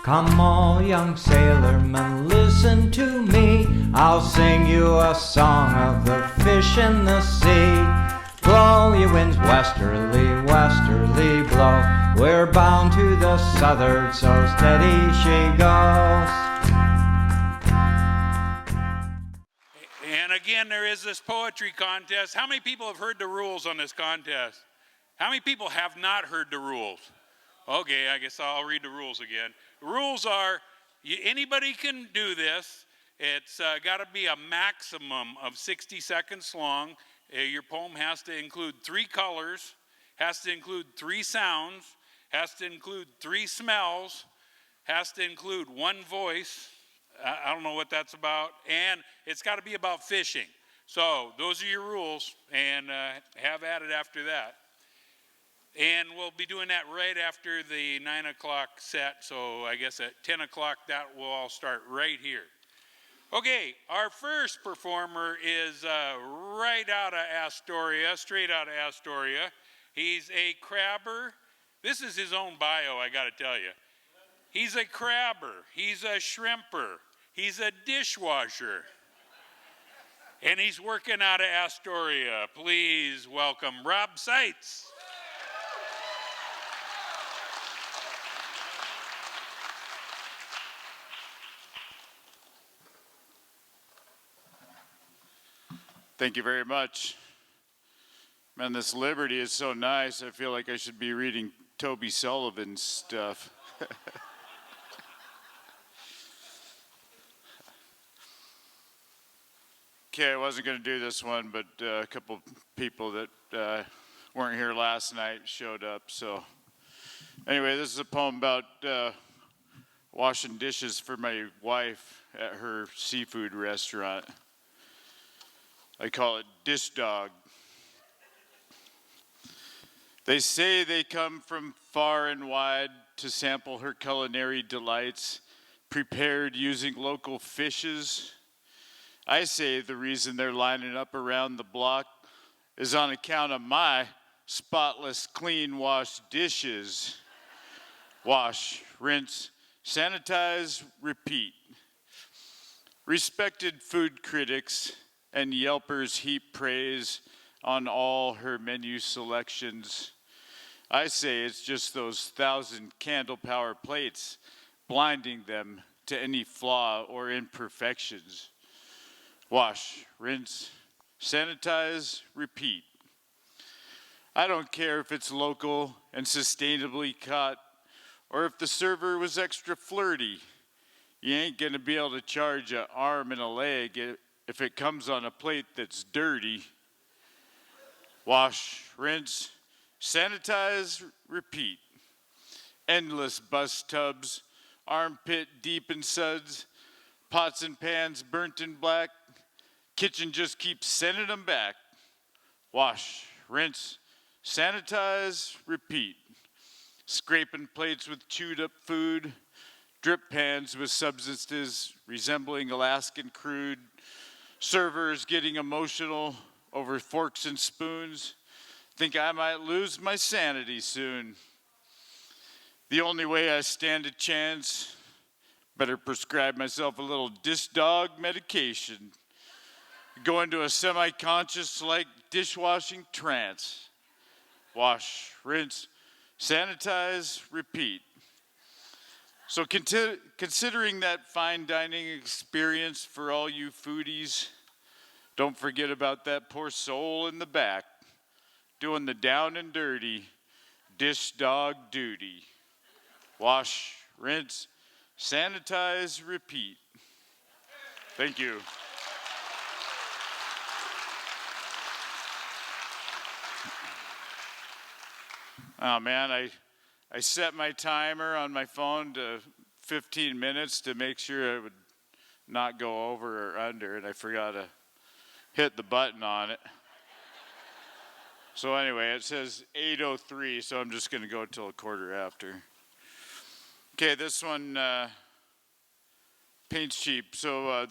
Come all young sailormen, listen to me. I'll sing you a song of the fish in the sea. Blow, ye winds, westerly, westerly blow. We're bound to the southward, so steady she goes. And again, there is this poetry contest. How many people have heard the rules on this contest? How many people have not heard the rules? Okay, I guess I'll read the rules again. The rules are, anybody can do this. It's got to be a maximum of 60 seconds long. Your poem has to include 3 colors, has to include 3 sounds, has to include 3 smells, has to include 1 voice. I don't know what that's about. And it's got to be about fishing. So those are your rules, and have at it after that. And we'll be doing that right after the 9 o'clock set. So I guess at 10 o'clock that will all start right here. Okay, our first performer is right out of Astoria, straight out of Astoria. He's a crabber. This is his own bio, I got to tell you. He's a crabber. He's a shrimper. He's a dishwasher. And he's working out of Astoria. Please welcome Rob Seitz. Thank you very much. Man, this Liberty is so nice. I feel like I should be reading Toby Sullivan's stuff. Okay, I wasn't going to do this one, but a couple people that weren't here last night showed up. So anyway, this is a poem about washing dishes for my wife at her seafood restaurant. I call it Dish Dog. They say they come from far and wide to sample her culinary delights, prepared using local fishes. I say the reason they're lining up around the block is on account of my spotless, clean washed dishes. Wash, rinse, sanitize, repeat. Respected food critics and Yelpers heap praise on all her menu selections. I say it's just those 1,000 candle power plates blinding them to any flaw or imperfections. Wash, rinse, sanitize, repeat. I don't care if it's local and sustainably caught, or if the server was extra flirty. You ain't gonna be able to charge an arm and a leg if it comes on a plate that's dirty. Wash, rinse, sanitize, repeat. Endless bus tubs, armpit deep in suds, pots and pans burnt in black. Kitchen just keeps sending them back. Wash, rinse, sanitize, repeat. Scraping plates with chewed up food, drip pans with substances resembling Alaskan crude, servers getting emotional over forks and spoons. Think I might lose my sanity soon. The only way I stand a chance, better prescribe myself a little Dish Dog medication. Go into a semi-conscious like dishwashing trance. Wash, rinse, sanitize, repeat. So considering that fine dining experience for all you foodies, don't forget about that poor soul in the back doing the down and dirty Dish Dog duty. Wash, rinse, sanitize, repeat. Thank you. Oh man, I set my timer on my phone to 15 minutes to make sure I would not go over or under, and I forgot to hit the button on it. So anyway, it says 8:03, so I'm just going to go till a quarter after. Okay, this one paint's cheap. So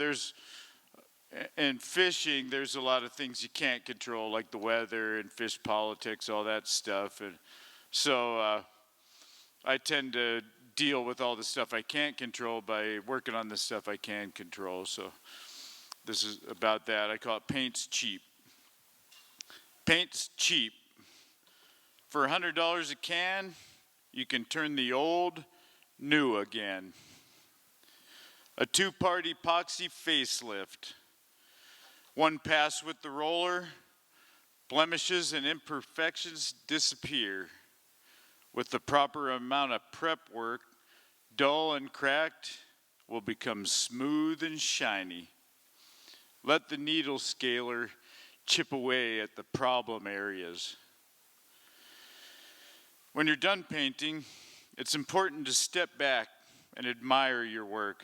in fishing, there's a lot of things you can't control, like the weather and fish politics, all that stuff. And so I tend to deal with all the stuff I can't control by working on the stuff I can control. So this is about that. I call it paint's cheap. Paint's cheap. For $100 a can, you can turn the old new again. A 2-part epoxy facelift. One pass with the roller, blemishes and imperfections disappear. With the proper amount of prep work, dull and cracked will become smooth and shiny. Let the needle scaler chip away at the problem areas. When you're done painting, it's important to step back and admire your work.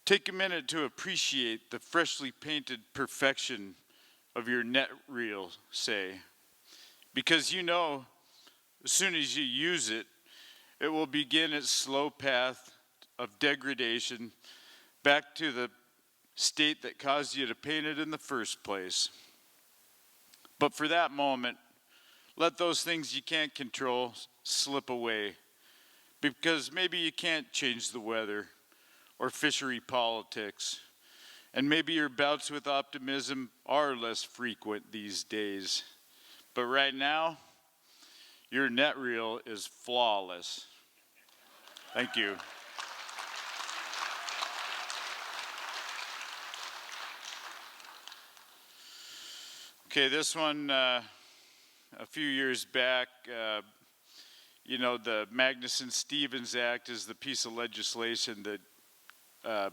Take a minute to appreciate the freshly painted perfection of your net reel, say, because you know as soon as you use it, it will begin its slow path of degradation back to the state that caused you to paint it in the first place. But for that moment, let those things you can't control slip away, because maybe you can't change the weather or fishery politics, and maybe your bouts with optimism are less frequent these days. But right now, your net reel is flawless. Thank you. Okay, this one, a few years back, you know, the Magnuson-Stevens Act is the piece of legislation that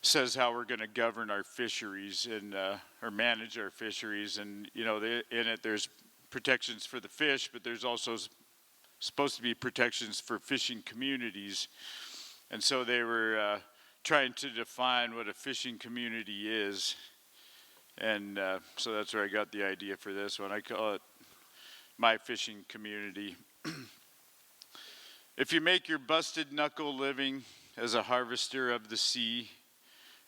says how we're going to govern our fisheries and or manage our fisheries. And you know, in it there's protections for the fish, but there's also supposed to be protections for fishing communities. And so they were trying to define what a fishing community is. And so that's where I got the idea for this one. I call it my fishing community. If you make your busted knuckle living as a harvester of the sea,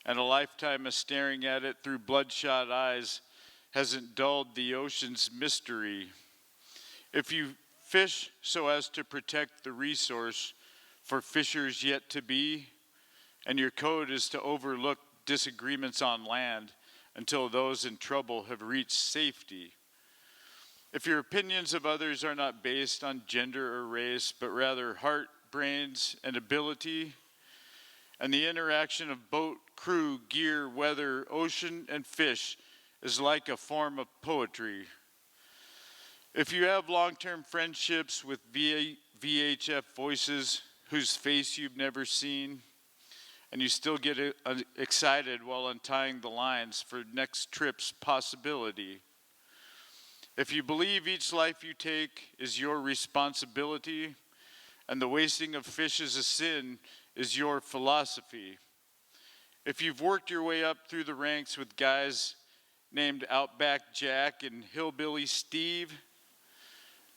and a lifetime of staring at it through bloodshot eyes hasn't dulled the ocean's mystery, if you fish so as to protect the resource for fishers yet to be, and your code is to overlook disagreements on land until those in trouble have reached safety, if your opinions of others are not based on gender or race, but rather heart, brains, and ability, and the interaction of boat, crew, gear, weather, ocean, and fish is like a form of poetry. If you have long-term friendships with VHF voices whose face you've never seen, and you still get excited while untying the lines for next trip's possibility, if you believe each life you take is your responsibility, and the wasting of fish is a sin is your philosophy, if you've worked your way up through the ranks with guys named Outback Jack and Hillbilly Steve,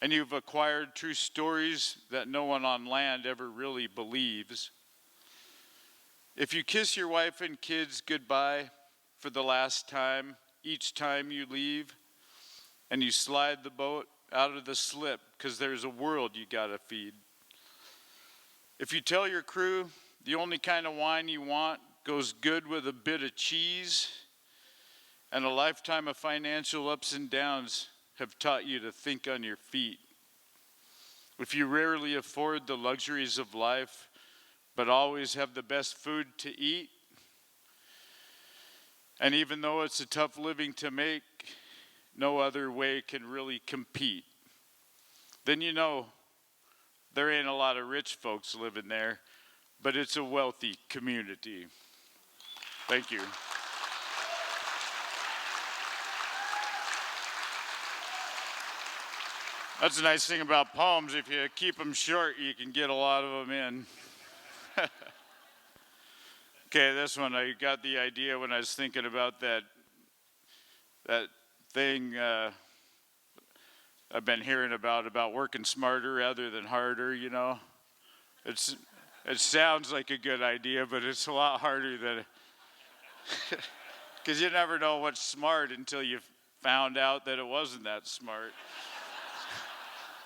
and you've acquired true stories that no one on land ever really believes, if you kiss your wife and kids goodbye for the last time each time you leave, and you slide the boat out of the slip because there's a world you gotta feed, if you tell your crew the only kind of wine you want goes good with a bit of cheese, and a lifetime of financial ups and downs have taught you to think on your feet, if you rarely afford the luxuries of life but always have the best food to eat, and even though it's a tough living to make, no other way can really compete, then you know there ain't a lot of rich folks living there, but it's a wealthy community. Thank you. That's the nice thing about poems. If you keep them short, you can get a lot of them in. Okay, this one, I got the idea when I was thinking about that thing I've been hearing about working smarter rather than harder, you know. It sounds like a good idea, but it's a lot harder than, because you never know what's smart until you found out that it wasn't that smart.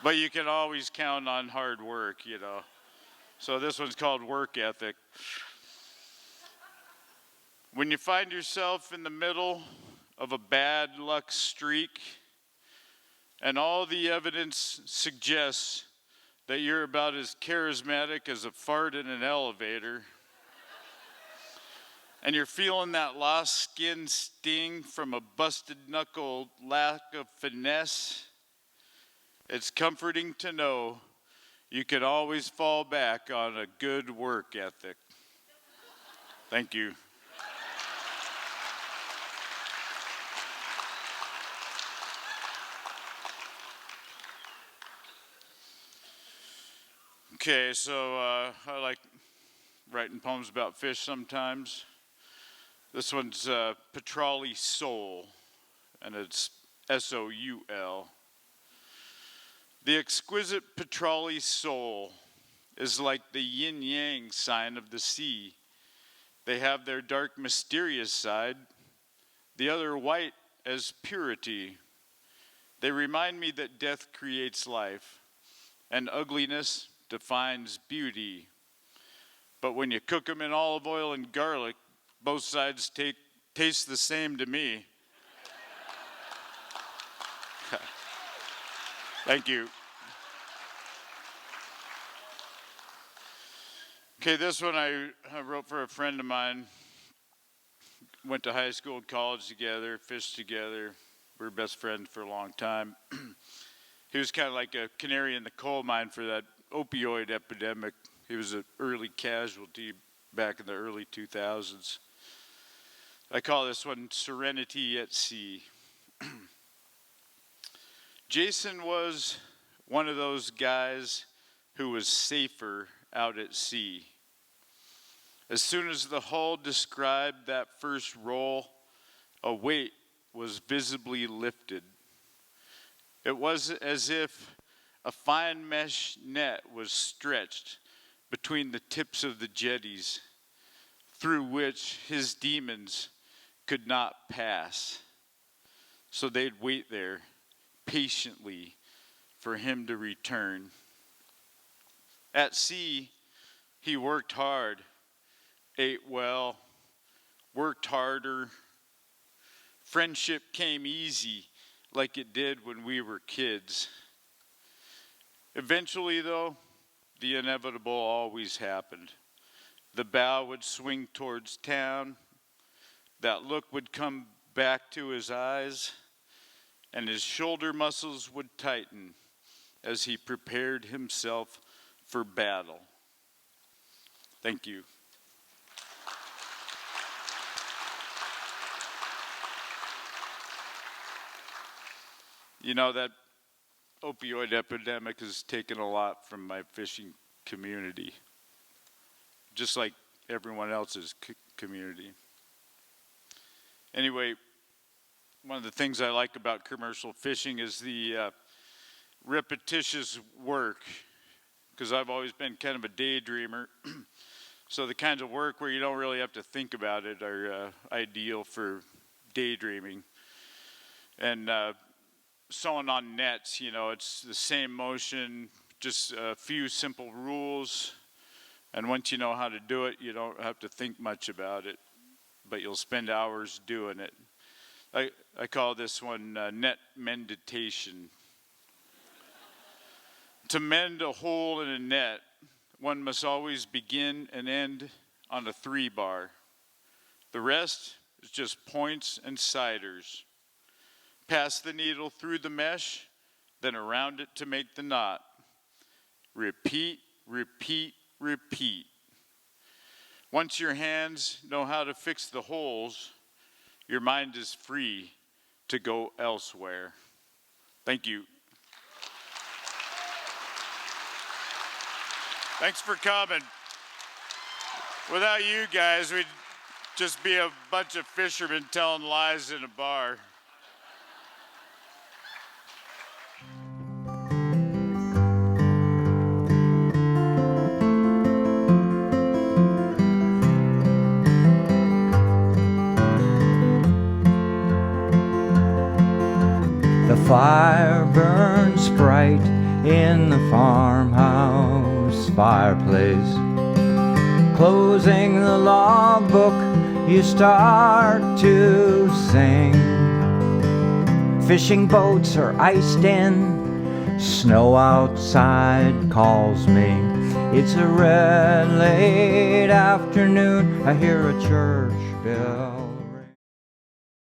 But you can always count on hard work, you know. So this one's called Work Ethic. When you find yourself in the middle of a bad luck streak and all the evidence suggests that you're about as charismatic as a fart in an elevator, and you're feeling that lost skin sting from a busted knuckle lack of finesse, it's comforting to know you can always fall back on a good work ethic. Thank you. Okay, so I like writing poems about fish sometimes. This one's Petrale Soul, and it's S-O-U-L. The exquisite Petrale soul is like the yin-yang sign of the sea. They have their dark, mysterious side, the other white as purity. They remind me that death creates life, and ugliness defines beauty. But when you cook them in olive oil and garlic, both sides taste the same to me. Thank you. Okay, this one I wrote for a friend of mine. Went to high school and college together, fished together. We were best friends for a long time. He was kind of like a canary in the coal mine for that opioid epidemic. He was an early casualty back in the early 2000s. I call this one Serenity at Sea. Jason was one of those guys who was safer out at sea. As soon as the hull described that first roll, a weight was visibly lifted. It was as if a fine mesh net was stretched between the tips of the jetties, through which his demons could not pass. So they'd wait there patiently for him to return. At sea, he worked hard, ate well, worked harder. Friendship came easy like it did when we were kids. Eventually, though, the inevitable always happened. The bow would swing towards town, that look would come back to his eyes, and his shoulder muscles would tighten as he prepared himself for battle. Thank you. You know, that opioid epidemic has taken a lot from my fishing community, just like everyone else's community. Anyway, one of the things I like about commercial fishing is the repetitious work, because I've always been kind of a daydreamer. So the kinds of work where you don't really have to think about it are ideal for daydreaming. And sewing on nets, you know, it's the same motion, just a few simple rules. And once you know how to do it, you don't have to think much about it, but you'll spend hours doing it. I call this one net menditation. To mend a hole in a net, one must always begin and end on a 3-bar. The rest is just points and siders. Pass the needle through the mesh, then around it to make the knot. Repeat, repeat, repeat. Once your hands know how to fix the holes, your mind is free to go elsewhere. Thank you. Thanks for coming. Without you guys, we'd just be a bunch of fishermen telling lies in a bar. The fire burns bright in the farmhouse. this fireplace. Closing the logbook, you start to sing. Fishing boats are iced in, snow outside calls me. It's a red late afternoon, I hear a church bell.